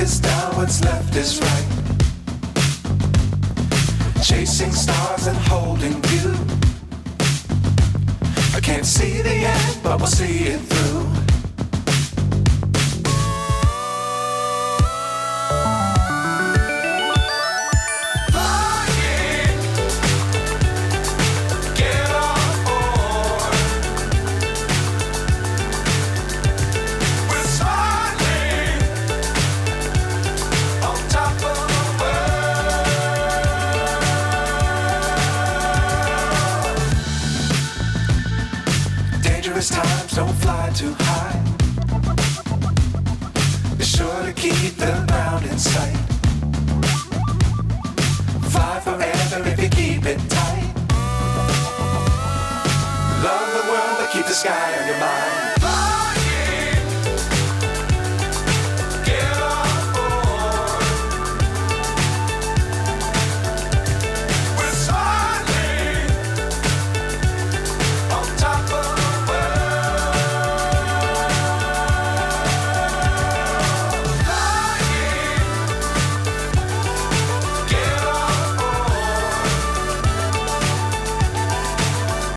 is down, what's left is right. Chasing stars and holding you. I can't see the end, but we'll see it through. Times don't fly too high. Be sure to keep the ground in sight. Fly forever if you keep it tight. Love the world, but keep the sky on your mind.